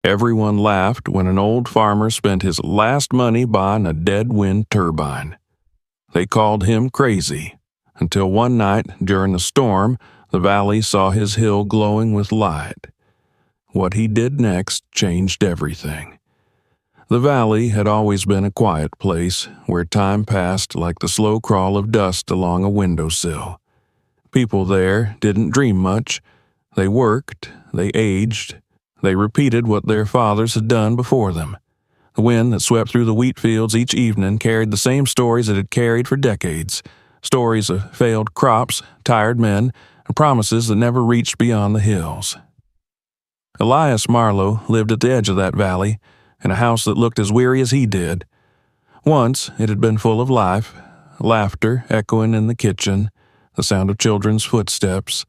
Everyone laughed when an old farmer spent his last money buying a dead wind turbine. They called him crazy, until one night during a storm, the valley saw his hill glowing with light. What he did next changed everything. The valley had always been a quiet place where time passed like the slow crawl of dust along a windowsill. People there didn't dream much. They worked, they aged, they repeated what their fathers had done before them. The wind that swept through the wheat fields each evening carried the same stories it had carried for decades. Stories of failed crops, tired men, and promises that never reached beyond the hills. Elias Marlowe lived at the edge of that valley, in a house that looked as weary as he did. Once it had been full of life, laughter echoing in the kitchen, the sound of children's footsteps,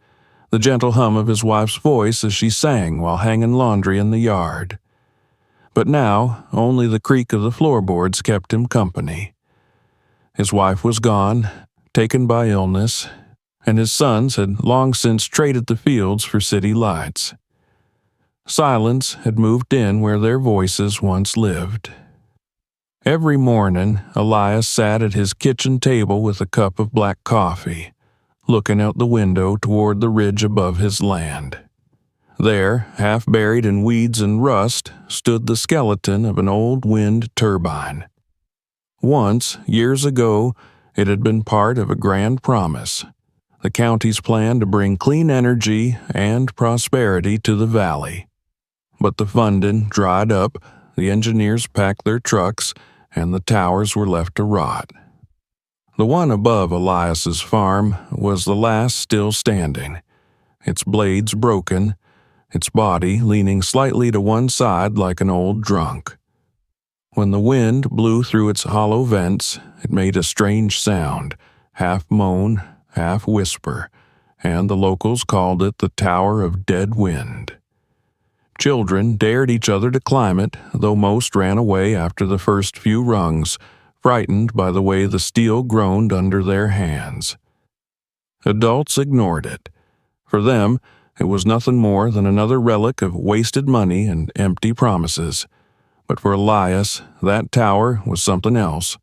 the gentle hum of his wife's voice as she sang while hanging laundry in the yard. But now only the creak of the floorboards kept him company. His wife was gone, taken by illness, and his sons had long since traded the fields for city lights. Silence had moved in where their voices once lived. Every morning, Elias sat at his kitchen table with a cup of black coffee, looking out the window toward the ridge above his land. There, half buried in weeds and rust, stood the skeleton of an old wind turbine. Once, years ago, it had been part of a grand promise, the county's plan to bring clean energy and prosperity to the valley. But the funding dried up, the engineers packed their trucks, and the towers were left to rot. The one above Elias's farm was the last still standing, its blades broken, its body leaning slightly to one side like an old drunk. When the wind blew through its hollow vents, it made a strange sound, half moan, half whisper, and the locals called it the Tower of Dead Wind. Children dared each other to climb it, though most ran away after the first few rungs, frightened by the way the steel groaned under their hands. Adults ignored it. For them, it was nothing more than another relic of wasted money and empty promises. But for Elias, that tower was something else.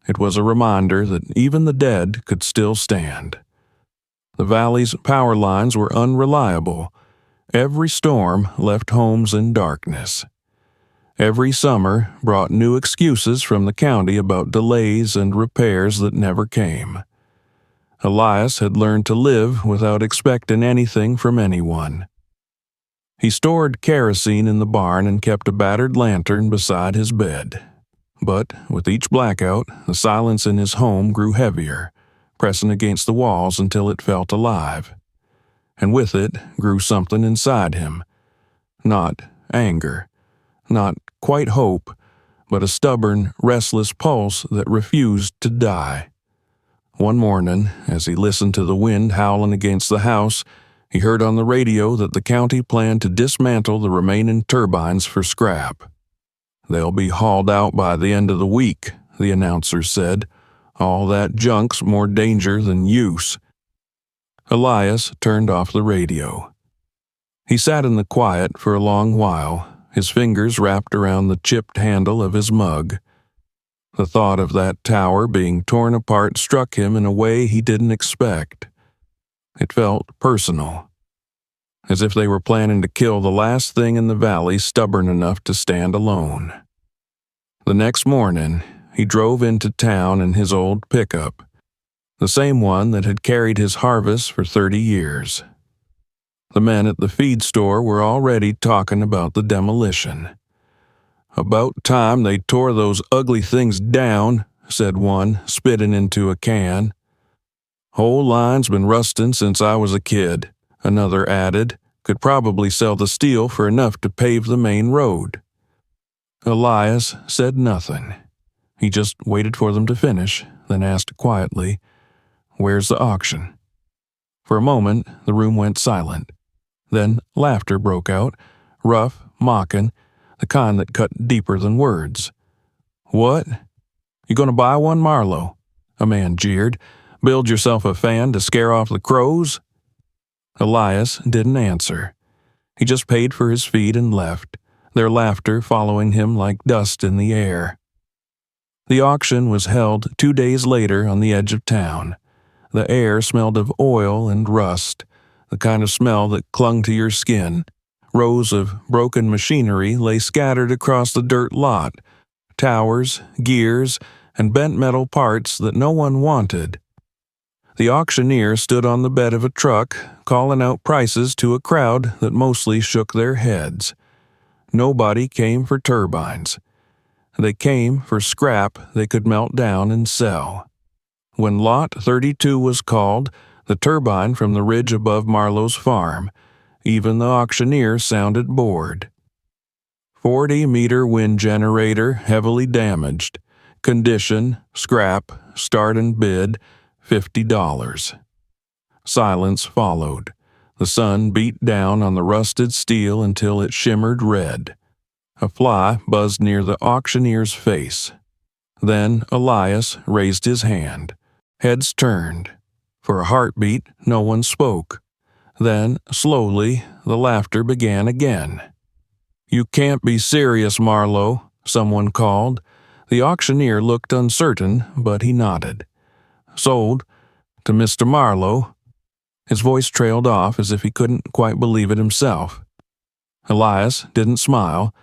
It was a reminder that even the dead could still stand. The valley's power lines were unreliable. Every storm left homes in darkness. Every summer brought new excuses from the county about delays and repairs that never came. Elias had learned to live without expecting anything from anyone. He stored kerosene in the barn and kept a battered lantern beside his bed. But with each blackout, the silence in his home grew heavier, pressing against the walls until it felt alive. And with it grew something inside him. Not anger, not quite hope, but a stubborn, restless pulse that refused to die. One morning, as he listened to the wind howling against the house, he heard on the radio that the county planned to dismantle the remaining turbines for scrap. "They'll be hauled out by the end of the week," the announcer said. "All that junk's more danger than use." Elias turned off the radio. He sat in the quiet for a long while, his fingers wrapped around the chipped handle of his mug. The thought of that tower being torn apart struck him in a way he didn't expect. It felt personal, as if they were planning to kill the last thing in the valley stubborn enough to stand alone. The next morning, he drove into town in his old pickup, the same one that had carried his harvest for 30 years. The men at the feed store were already talking about the demolition. "About time they tore those ugly things down," said one, spitting into a can. "Whole line's been rusting since I was a kid," another added. "Could probably sell the steel for enough to pave the main road." Elias said nothing. He just waited for them to finish, then asked quietly, "Where's the auction?" For a moment, the room went silent. Then laughter broke out, rough, mocking, the kind that cut deeper than words. "What? You gonna buy one, Marlowe?" a man jeered. "Build yourself a fan to scare off the crows?" Elias didn't answer. He just paid for his feed and left, their laughter following him like dust in the air. The auction was held 2 days later on the edge of town. The air smelled of oil and rust, the kind of smell that clung to your skin. Rows of broken machinery lay scattered across the dirt lot, towers, gears, and bent metal parts that no one wanted. The auctioneer stood on the bed of a truck, calling out prices to a crowd that mostly shook their heads. Nobody came for turbines. They came for scrap they could melt down and sell. When Lot 32 was called, the turbine from the ridge above Marlowe's farm, even the auctioneer sounded bored. 40-meter wind generator heavily damaged. Condition, scrap, start and bid, $50. Silence followed. The sun beat down on the rusted steel until it shimmered red. A fly buzzed near the auctioneer's face. Then Elias raised his hand. Heads turned. For a heartbeat, no one spoke. Then, slowly, the laughter began again. "You can't be serious, Marlowe," someone called. The auctioneer looked uncertain, but he nodded. "Sold to Mr. Marlowe." His voice trailed off as if he couldn't quite believe it himself. Elias didn't smile.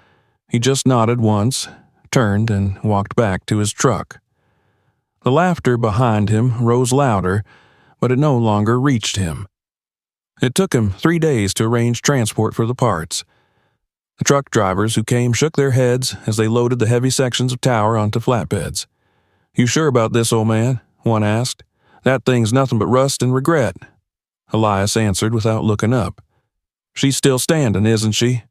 He just nodded once, turned, and walked back to his truck. The laughter behind him rose louder, but it no longer reached him. It took him 3 days to arrange transport for the parts. The truck drivers who came shook their heads as they loaded the heavy sections of tower onto flatbeds. "You sure about this, old man?" one asked. "That thing's nothing but rust and regret." Elias answered without looking up. "She's still standing, isn't she?"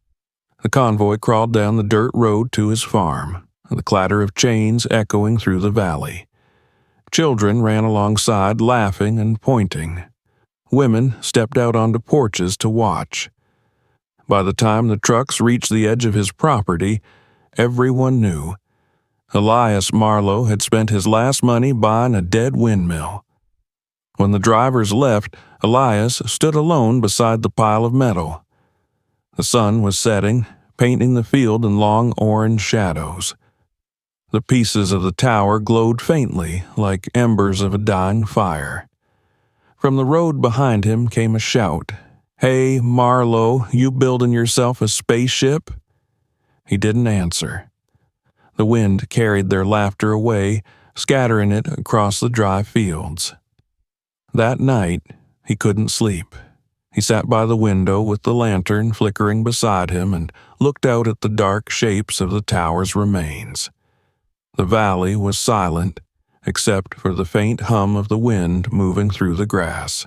The convoy crawled down the dirt road to his farm, the clatter of chains echoing through the valley. Children ran alongside, laughing and pointing. Women stepped out onto porches to watch. By the time the trucks reached the edge of his property, everyone knew. Elias Marlowe had spent his last money buying a dead windmill. When the drivers left, Elias stood alone beside the pile of metal. The sun was setting, painting the field in long orange shadows. The pieces of the tower glowed faintly, like embers of a dying fire. From the road behind him came a shout. "Hey, Marlowe, you building yourself a spaceship?" He didn't answer. The wind carried their laughter away, scattering it across the dry fields. That night, he couldn't sleep. He sat by the window with the lantern flickering beside him and looked out at the dark shapes of the tower's remains. The valley was silent, except for the faint hum of the wind moving through the grass.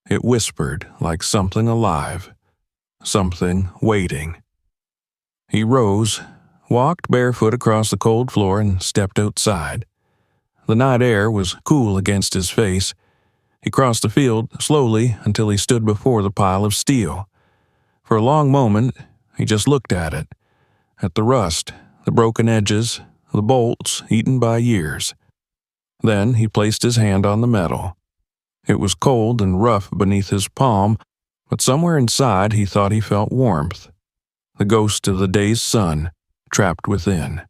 It whispered like something alive, something waiting. He rose, walked barefoot across the cold floor, and stepped outside. The night air was cool against his face. He crossed the field slowly until he stood before the pile of steel. For a long moment, he just looked at it, at the rust, the broken edges, the bolts eaten by years. Then he placed his hand on the metal. It was cold and rough beneath his palm, but somewhere inside he thought he felt warmth, the ghost of the day's sun trapped within.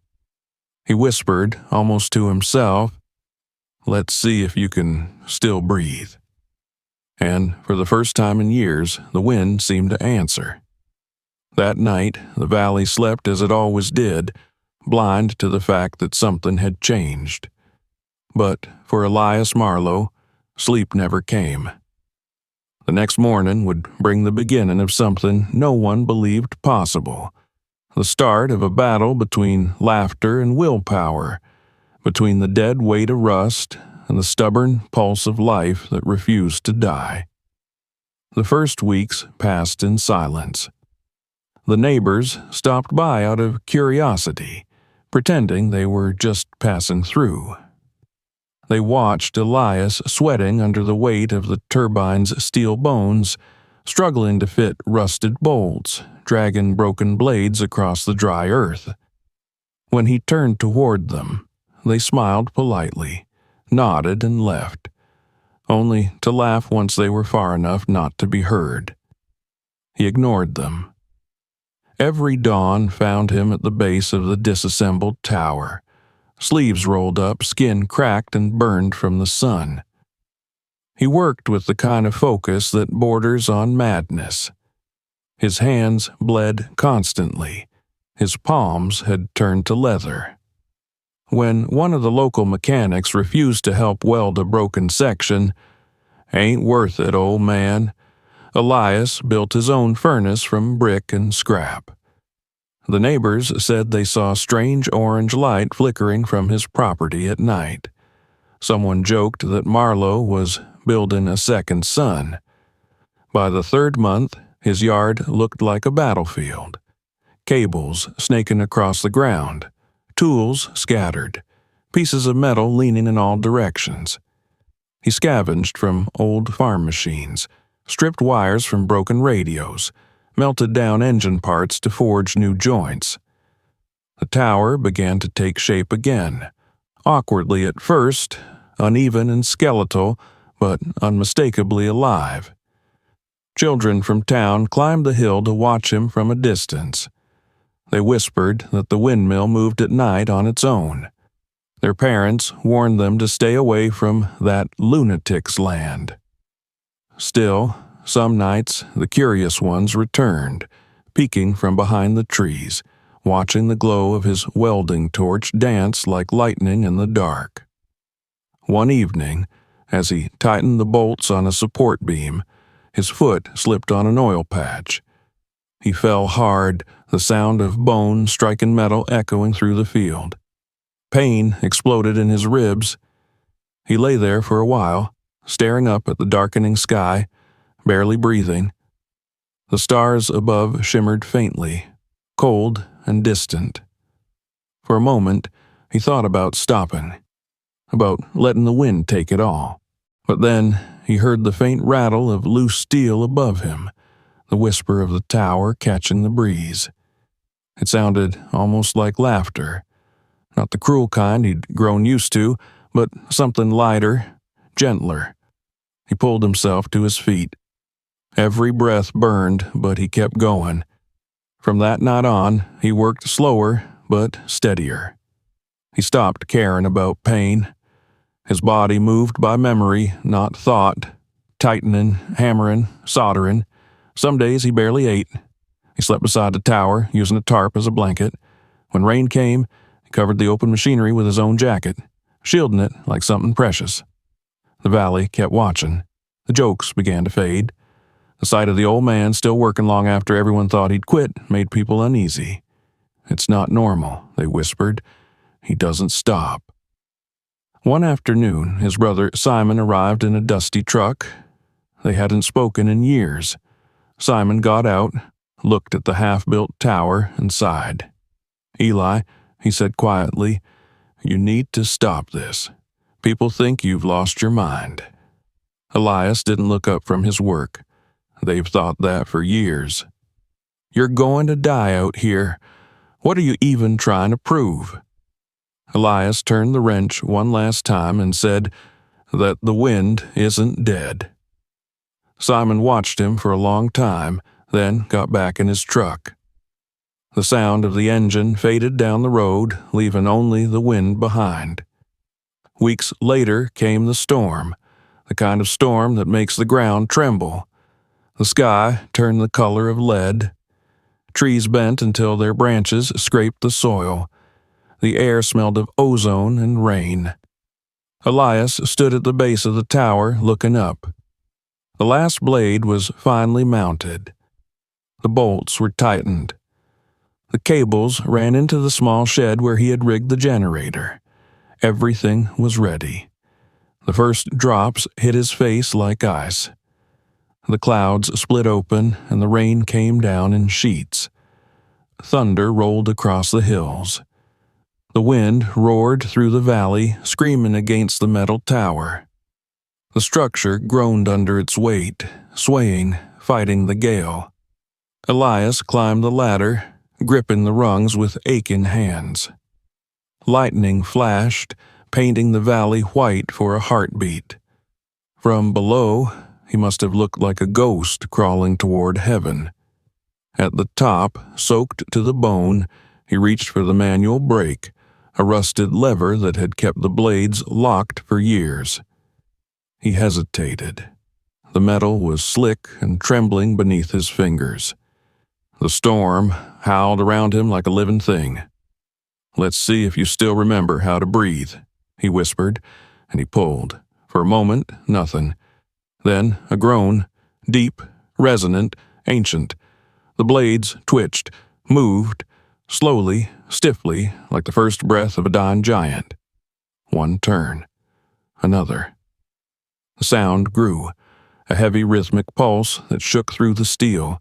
He whispered, almost to himself, "Let's see if you can still breathe." And for the first time in years, the wind seemed to answer. That night, the valley slept as it always did, blind to the fact that something had changed. But for Elias Marlowe, sleep never came. The next morning would bring the beginning of something no one believed possible, the start of a battle between laughter and willpower, between the dead weight of rust and the stubborn pulse of life that refused to die. The first weeks passed in silence. The neighbors stopped by out of curiosity, pretending they were just passing through. They watched Elias sweating under the weight of the turbine's steel bones, struggling to fit rusted bolts, dragging broken blades across the dry earth. When he turned toward them, they smiled politely, nodded, and left, only to laugh once they were far enough not to be heard. He ignored them. Every dawn found him at the base of the disassembled tower, sleeves rolled up, skin cracked and burned from the sun. He worked with the kind of focus that borders on madness. His hands bled constantly. His palms had turned to leather. When one of the local mechanics refused to help weld a broken section, "Ain't worth it, old man," Elias built his own furnace from brick and scrap. The neighbors said they saw strange orange light flickering from his property at night. Someone joked that Marlowe was building a second sun. By the third month, his yard looked like a battlefield. Cables snaking across the ground, tools scattered, pieces of metal leaning in all directions. He scavenged from old farm machines, stripped wires from broken radios, melted down engine parts to forge new joints. The tower began to take shape again, awkwardly at first, uneven and skeletal, but unmistakably alive. Children from town climbed the hill to watch him from a distance. They whispered that the windmill moved at night on its own. Their parents warned them to stay away from that lunatic's land. Still, some nights the curious ones returned, peeking from behind the trees, watching the glow of his welding torch dance like lightning in the dark. One evening, as he tightened the bolts on a support beam, his foot slipped on an oil patch. He fell hard, the sound of bone striking metal echoing through the field. Pain exploded in his ribs. He lay there for a while, staring up at the darkening sky, barely breathing. The stars above shimmered faintly, cold and distant. For a moment, he thought about stopping, about letting the wind take it all. But then he heard the faint rattle of loose steel above him, the whisper of the tower catching the breeze. It sounded almost like laughter, not the cruel kind he'd grown used to, but something lighter, gentler. He pulled himself to his feet. Every breath burned, but he kept going. From that night on, he worked slower, but steadier. He stopped caring about pain. His body moved by memory, not thought, tightening, hammering, soldering. Some days he barely ate. He slept beside the tower, using a tarp as a blanket. When rain came, he covered the open machinery with his own jacket, shielding it like something precious. The valley kept watching. The jokes began to fade. The sight of the old man still working long after everyone thought he'd quit made people uneasy. "It's not normal," they whispered. "He doesn't stop." One afternoon, his brother Simon arrived in a dusty truck. They hadn't spoken in years. Simon got out, looked at the half-built tower, and sighed. "Eli," he said quietly, "you need to stop this. People think you've lost your mind." Elias didn't look up from his work. "They've thought that for years." "You're going to die out here. What are you even trying to prove?" Elias turned the wrench one last time and said that the wind isn't dead. Simon watched him for a long time, then got back in his truck. The sound of the engine faded down the road, leaving only the wind behind. Weeks later came the storm, the kind of storm that makes the ground tremble. The sky turned the color of lead. Trees bent until their branches scraped the soil. The air smelled of ozone and rain. Elias stood at the base of the tower, looking up. The last blade was finally mounted. The bolts were tightened. The cables ran into the small shed where he had rigged the generator. Everything was ready. The first drops hit his face like ice. The clouds split open and the rain came down in sheets. Thunder rolled across the hills. The wind roared through the valley, screaming against the metal tower. The structure groaned under its weight, swaying, fighting the gale. Elias climbed the ladder, gripping the rungs with aching hands. Lightning flashed, painting the valley white for a heartbeat. From below, he must have looked like a ghost crawling toward heaven. At the top, soaked to the bone, he reached for the manual brake, a rusted lever that had kept the blades locked for years. He hesitated. The metal was slick and trembling beneath his fingers. The storm howled around him like a living thing. "Let's see if you still remember how to breathe," he whispered, and he pulled. For a moment, nothing. Then a groan, deep, resonant, ancient. The blades twitched, moved, slowly, stiffly, like the first breath of a dying giant. One turn. Another. The sound grew, a heavy rhythmic pulse that shook through the steel.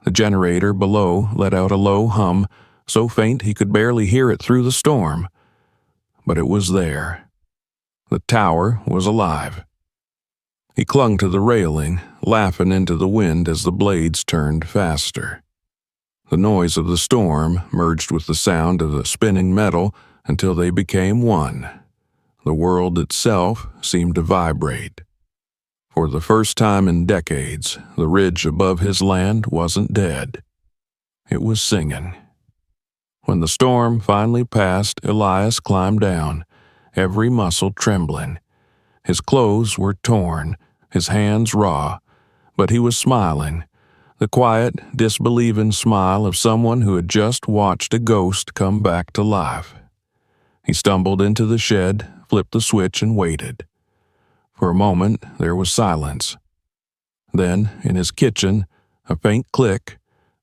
The generator below let out a low hum, so faint he could barely hear it through the storm. But it was there. The tower was alive. He clung to the railing, laughing into the wind as the blades turned faster. The noise of the storm merged with the sound of the spinning metal until they became one. The world itself seemed to vibrate. For the first time in decades, the ridge above his land wasn't dead. It was singing. When the storm finally passed, Elias climbed down, every muscle trembling. His clothes were torn, his hands raw, but he was smiling, the quiet, disbelieving smile of someone who had just watched a ghost come back to life. He stumbled into the shed, flipped the switch, and waited. For a moment, there was silence. Then, in his kitchen, a faint click,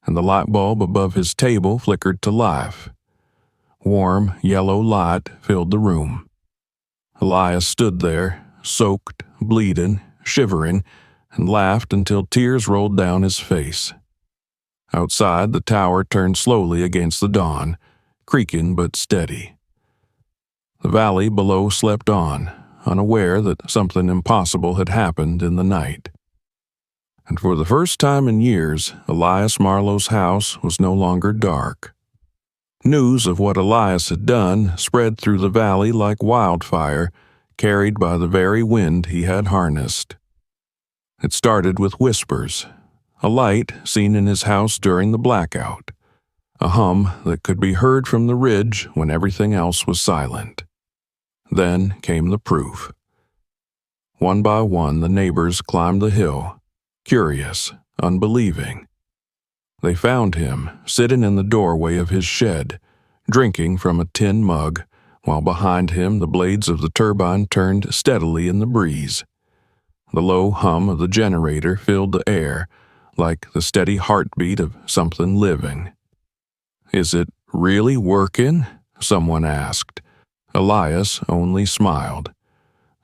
and the light bulb above his table flickered to life. Warm, yellow light filled the room. Elias stood there, soaked, bleeding, shivering, and laughed until tears rolled down his face. Outside, the tower turned slowly against the dawn, creaking but steady. The valley below slept on, unaware that something impossible had happened in the night. And for the first time in years, Elias Marlowe's house was no longer dark. News of what Elias had done spread through the valley like wildfire, carried by the very wind he had harnessed. It started with whispers, a light seen in his house during the blackout, a hum that could be heard from the ridge when everything else was silent. Then came the proof. One by one, the neighbors climbed the hill, curious, unbelieving. They found him sitting in the doorway of his shed, drinking from a tin mug, while behind him the blades of the turbine turned steadily in the breeze. The low hum of the generator filled the air, like the steady heartbeat of something living. "Is it really working?" someone asked. Elias only smiled.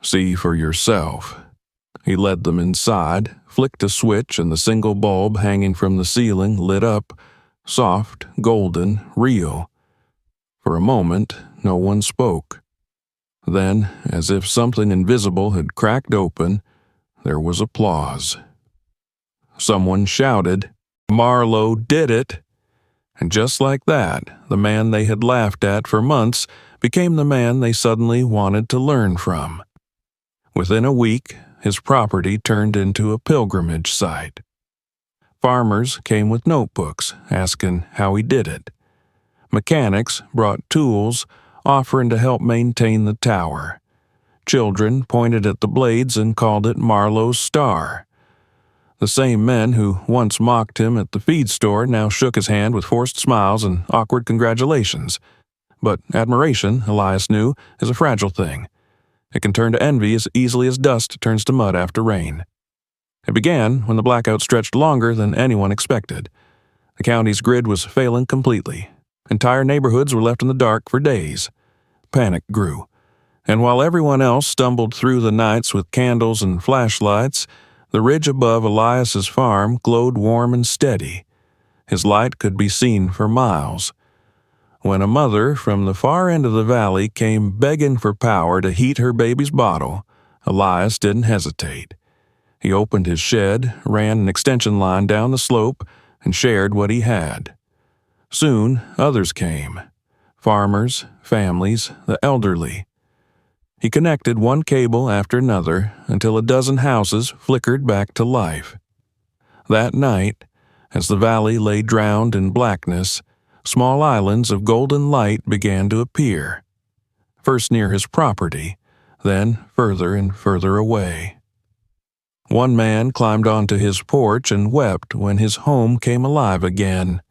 "See for yourself." He led them inside, flicked a switch, and the single bulb hanging from the ceiling lit up, soft, golden, real. For a moment, no one spoke. Then, as if something invisible had cracked open, there was applause. Someone shouted, "Marlowe did it!" And just like that, the man they had laughed at for months became the man they suddenly wanted to learn from. Within a week, his property turned into a pilgrimage site. Farmers came with notebooks, asking how he did it. Mechanics brought tools, offering to help maintain the tower. Children pointed at the blades and called it Marlowe's star. The same men who once mocked him at the feed store now shook his hand with forced smiles and awkward congratulations. But admiration, Elias knew, is a fragile thing. It can turn to envy as easily as dust turns to mud after rain. It began when the blackout stretched longer than anyone expected. The county's grid was failing completely. Entire neighborhoods were left in the dark for days. Panic grew. And while everyone else stumbled through the nights with candles and flashlights, the ridge above Elias's farm glowed warm and steady. His light could be seen for miles. When a mother from the far end of the valley came begging for power to heat her baby's bottle, Elias didn't hesitate. He opened his shed, ran an extension line down the slope, and shared what he had. Soon, others came. Farmers, families, the elderly. He connected one cable after another until a dozen houses flickered back to life. That night, As the valley lay drowned in blackness, small islands of golden light began to appear, first near his property, then further and further away. One man climbed onto his porch and wept when his home came alive again.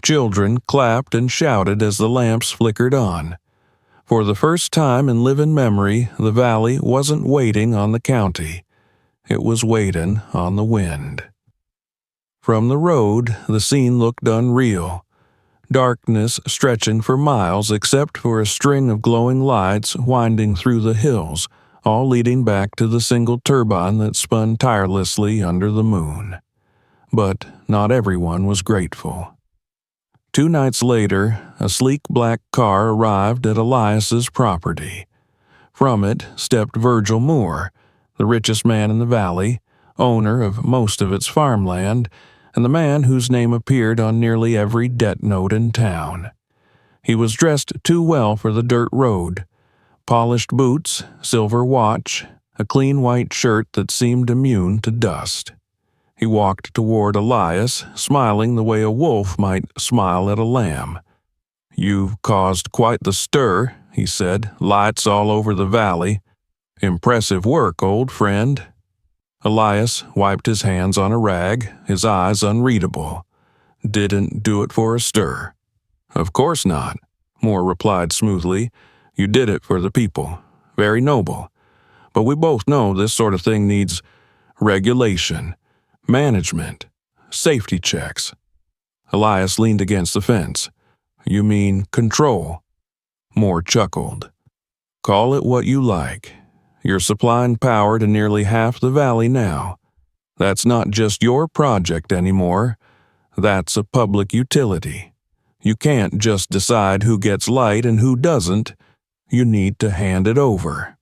Children clapped and shouted as the lamps flickered on. For the first time in living memory, the valley wasn't waiting on the county. It was waiting on the wind. From the road, the scene looked unreal. Darkness stretching for miles except for a string of glowing lights winding through the hills, all leading back to the single turbine that spun tirelessly under the moon. But not everyone was grateful. 2 nights later, a sleek black car arrived at Elias's property. From it stepped Virgil Moore, the richest man in the valley, owner of most of its farmland, and the man whose name appeared on nearly every debt note in town. He was dressed too well for the dirt road. Polished boots, silver watch, a clean white shirt that seemed immune to dust. He walked toward Elias, smiling the way a wolf might smile at a lamb. "You've caused quite the stir," he said, "lights all over the valley. Impressive work, old friend." Elias wiped his hands on a rag, his eyes unreadable. "Didn't do it for a stir." "Of course not," Moore replied smoothly. "You did it for the people. Very noble. But we both know this sort of thing needs regulation, management, safety checks." Elias leaned against the fence. "You mean control?" Moore chuckled. "Call it what you like. You're supplying power to nearly half the valley now. That's not just your project anymore. That's a public utility. You can't just decide who gets light and who doesn't. You need to hand it over."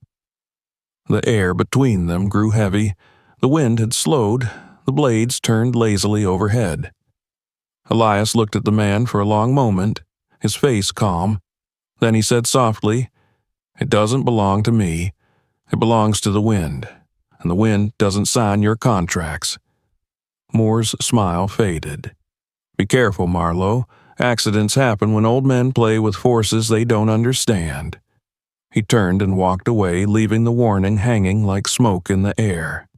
The air between them grew heavy. The wind had slowed. The blades turned lazily overhead. Elias looked at the man for a long moment, his face calm. Then he said softly, "It doesn't belong to me. It belongs to the wind, and the wind doesn't sign your contracts." Moore's smile faded. "Be careful, Marlowe. Accidents happen when old men play with forces they don't understand." He turned and walked away, leaving the warning hanging like smoke in the air.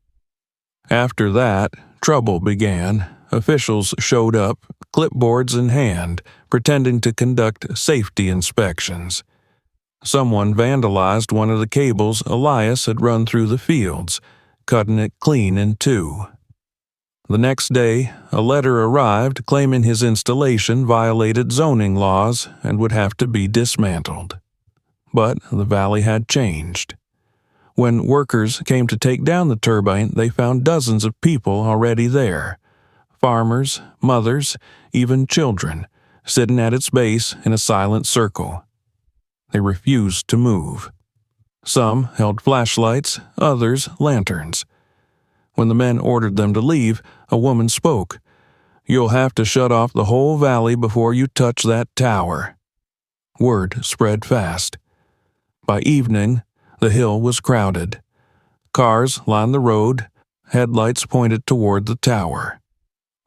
After that, trouble began. Officials showed up, clipboards in hand, pretending to conduct safety inspections. Someone vandalized one of the cables Elias had run through the fields, cutting it clean in two. The next day, a letter arrived claiming his installation violated zoning laws and would have to be dismantled. But the valley had changed. When workers came to take down the turbine, they found dozens of people already there. Farmers, mothers, even children, sitting at its base in a silent circle. They refused to move. Some held flashlights, others lanterns. When the men ordered them to leave, a woman spoke. "You'll have to shut off the whole valley before you touch that tower." Word spread fast. By evening, the hill was crowded. Cars lined the road, headlights pointed toward the tower.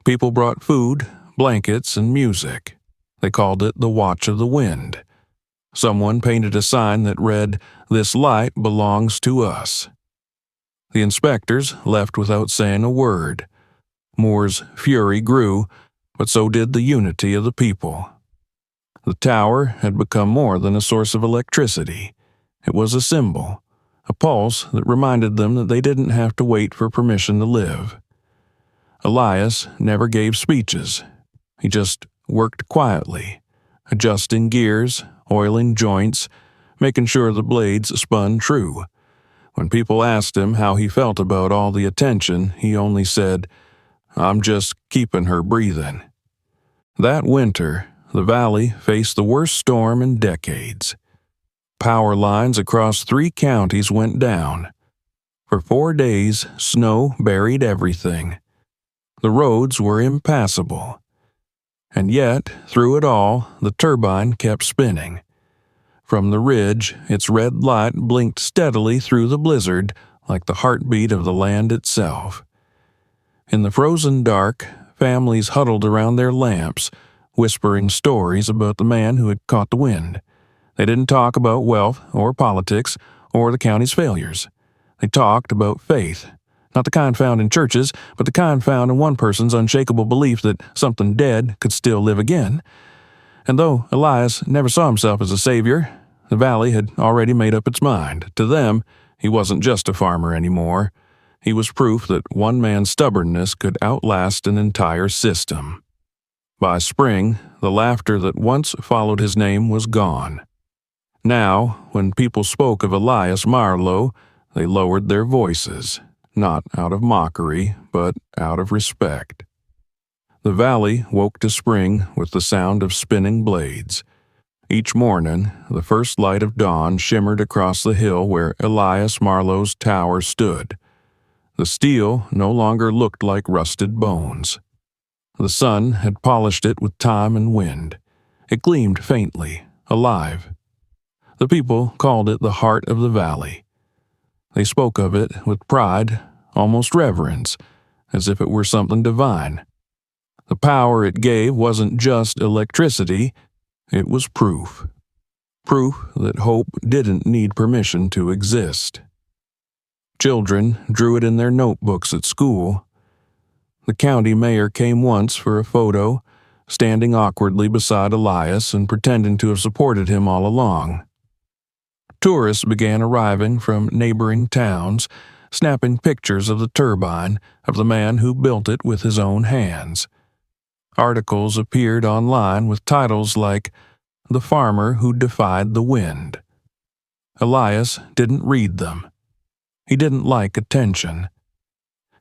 People brought food, blankets, and music. They called it the Watch of the Wind. Someone painted a sign that read, "This light belongs to us." The inspectors left without saying a word. Moore's fury grew, but so did the unity of the people. The tower had become more than a source of electricity. It was a symbol, a pulse that reminded them that they didn't have to wait for permission to live. Elias never gave speeches. He just worked quietly, adjusting gears, oiling joints, making sure the blades spun true. When people asked him how he felt about all the attention, he only said, "I'm just keeping her breathing." That winter, the valley faced the worst storm in decades. Power lines across 3 counties went down. For 4 days, snow buried everything. The roads were impassable. And yet, through it all, the turbine kept spinning. From the ridge, its red light blinked steadily through the blizzard like the heartbeat of the land itself. In the frozen dark, families huddled around their lamps, whispering stories about the man who had caught the wind. They didn't talk about wealth or politics or the county's failures. They talked about faith, not the kind found in churches, but the kind found in one person's unshakable belief that something dead could still live again. And though Elias never saw himself as a savior, the valley had already made up its mind. To them, he wasn't just a farmer anymore. He was proof that one man's stubbornness could outlast an entire system. By spring, the laughter that once followed his name was gone. Now, when people spoke of Elias Marlowe, they lowered their voices, not out of mockery, but out of respect. The valley woke to spring with the sound of spinning blades. Each morning, the first light of dawn shimmered across the hill where Elias Marlowe's tower stood. The steel no longer looked like rusted bones. The sun had polished it with time and wind. It gleamed faintly, alive. The people called it the heart of the valley. They spoke of it with pride, almost reverence, as if it were something divine. The power it gave wasn't just electricity, it was proof. Proof that hope didn't need permission to exist. Children drew it in their notebooks at school. The county mayor came once for a photo, standing awkwardly beside Elias and pretending to have supported him all along. Tourists began arriving from neighboring towns, snapping pictures of the turbine, of the man who built it with his own hands. Articles appeared online with titles like "The Farmer Who Defied the Wind." Elias didn't read them. He didn't like attention.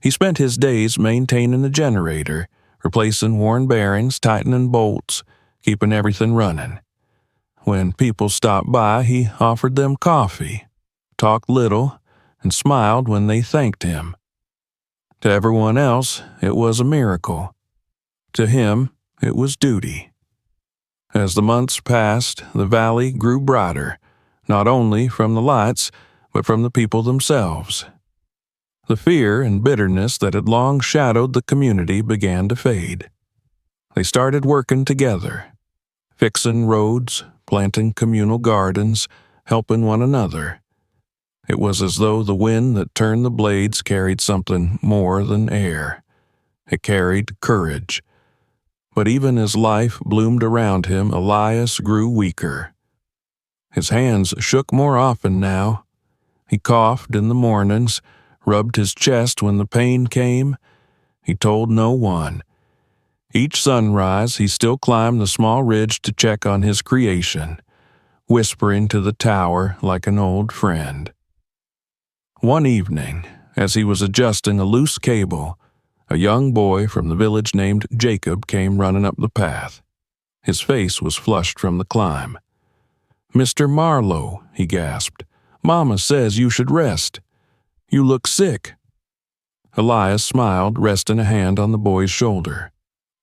He spent his days maintaining the generator, replacing worn bearings, tightening bolts, keeping everything running. When people stopped by, he offered them coffee, talked little, and smiled when they thanked him. To everyone else, it was a miracle. To him, it was duty. As the months passed, the valley grew brighter, not only from the lights, but from the people themselves. The fear and bitterness that had long shadowed the community began to fade. They started working together, fixing roads, planting communal gardens, helping one another. It was as though the wind that turned the blades carried something more than air. It carried courage. But even as life bloomed around him, Elias grew weaker. His hands shook more often now. He coughed in the mornings, rubbed his chest when the pain came. He told no one. Each sunrise, he still climbed the small ridge to check on his creation, whispering to the tower like an old friend. One evening, as he was adjusting a loose cable, a young boy from the village named Jacob came running up the path. His face was flushed from the climb. "Mr. Marlowe," he gasped, "Mama says you should rest. You look sick." Elias smiled, resting a hand on the boy's shoulder.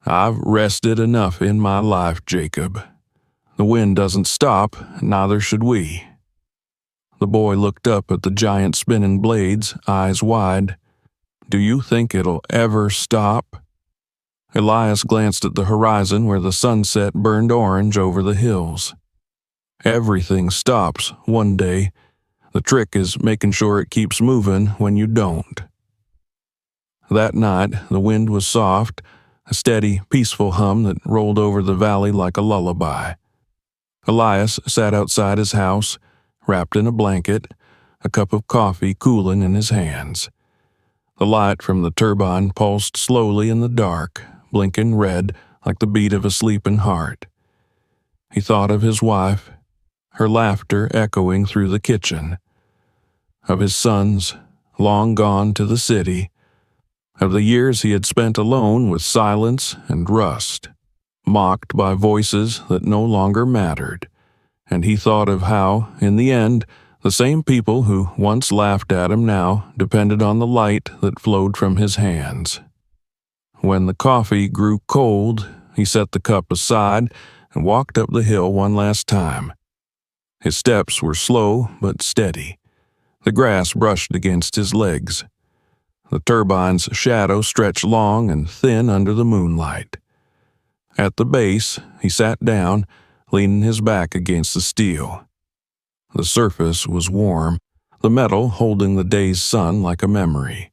"I've rested enough in my life, Jacob. The wind doesn't stop, neither should we." The boy looked up at the giant spinning blades, eyes wide. "Do you think it'll ever stop?" Elias glanced at the horizon where the sunset burned orange over the hills. "Everything stops one day. The trick is making sure it keeps moving when you don't." That night, the wind was soft, a steady, peaceful hum that rolled over the valley like a lullaby. Elias sat outside his house, wrapped in a blanket, a cup of coffee cooling in his hands. The light from the turbine pulsed slowly in the dark, blinking red like the beat of a sleeping heart. He thought of his wife, her laughter echoing through the kitchen, of his sons, long gone to the city, of the years he had spent alone with silence and rust, mocked by voices that no longer mattered, and he thought of how, in the end, the same people who once laughed at him now depended on the light that flowed from his hands. When the coffee grew cold, he set the cup aside and walked up the hill one last time. His steps were slow but steady. The grass brushed against his legs. The turbine's shadow stretched long and thin under the moonlight. At the base, he sat down, leaning his back against the steel. The surface was warm, the metal holding the day's sun like a memory.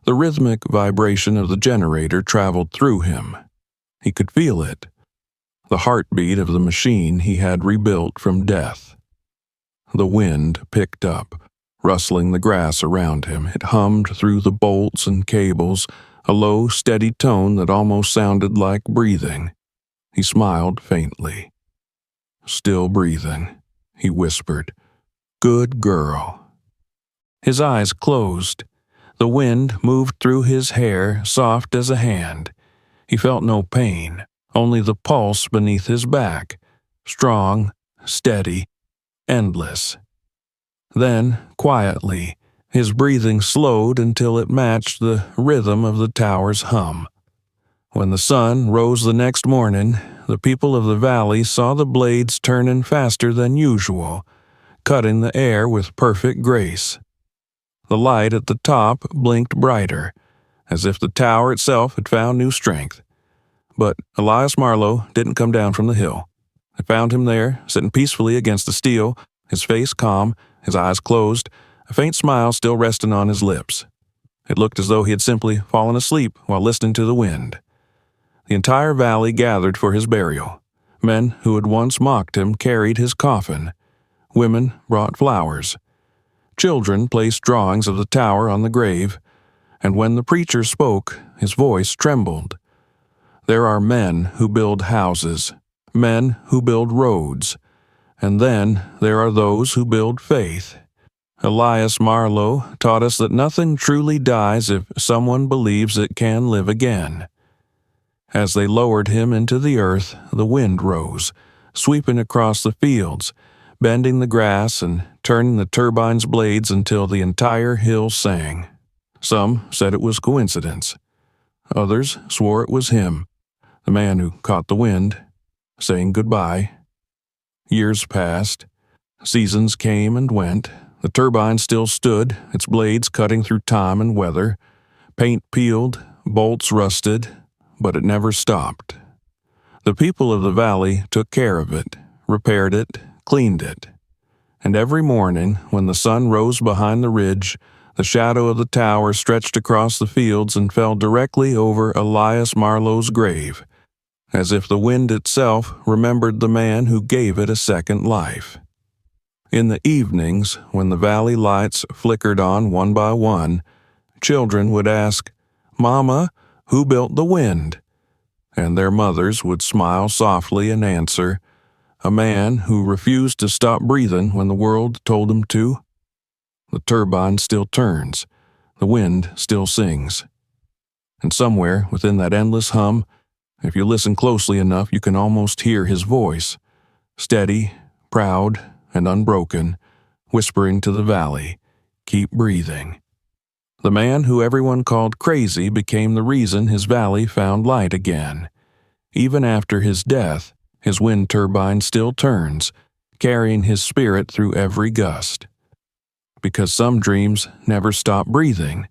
The rhythmic vibration of the generator traveled through him. He could feel it, the heartbeat of the machine he had rebuilt from death. The wind picked up, rustling the grass around him. It hummed through the bolts and cables, a low, steady tone that almost sounded like breathing. He smiled faintly. "Still breathing," he whispered. "Good girl." His eyes closed. The wind moved through his hair, soft as a hand. He felt no pain, only the pulse beneath his back, strong, steady, endless. Then, quietly, his breathing slowed until it matched the rhythm of the tower's hum. When the sun rose the next morning, the people of the valley saw the blades turning faster than usual, cutting the air with perfect grace. The light at the top blinked brighter, as if the tower itself had found new strength. But Elias Marlowe didn't come down from the hill. They found him there, sitting peacefully against the steel, his face calm, his eyes closed, a faint smile still resting on his lips. It looked as though he had simply fallen asleep while listening to the wind. The entire valley gathered for his burial. Men who had once mocked him carried his coffin. Women brought flowers. Children placed drawings of the tower on the grave, and when the preacher spoke, his voice trembled. There are men who build houses, men who build roads, and then there are those who build faith. Elias Marlowe taught us that nothing truly dies if someone believes it can live again. As they lowered him into the earth, the wind rose, sweeping across the fields, bending the grass and turning the turbine's blades until the entire hill sang. Some said it was coincidence. Others swore it was him, the man who caught the wind, saying goodbye. Years passed. Seasons came and went. The turbine still stood, its blades cutting through time and weather. Paint peeled, bolts rusted, but it never stopped. The people of the valley took care of it, repaired it, cleaned it. And every morning, when the sun rose behind the ridge, the shadow of the tower stretched across the fields and fell directly over Elias Marlowe's grave, as if the wind itself remembered the man who gave it a second life. In the evenings, when the valley lights flickered on one by one, children would ask, "Mama, who built the wind?" And their mothers would smile softly and answer, "A man who refused to stop breathing when the world told him to." The turbine still turns, the wind still sings. And somewhere within that endless hum, if you listen closely enough, you can almost hear his voice, steady, proud, and unbroken, whispering to the valley, "Keep breathing." The man who everyone called crazy became the reason his valley found light again. Even after his death, his wind turbine still turns, carrying his spirit through every gust. Because some dreams never stop breathing,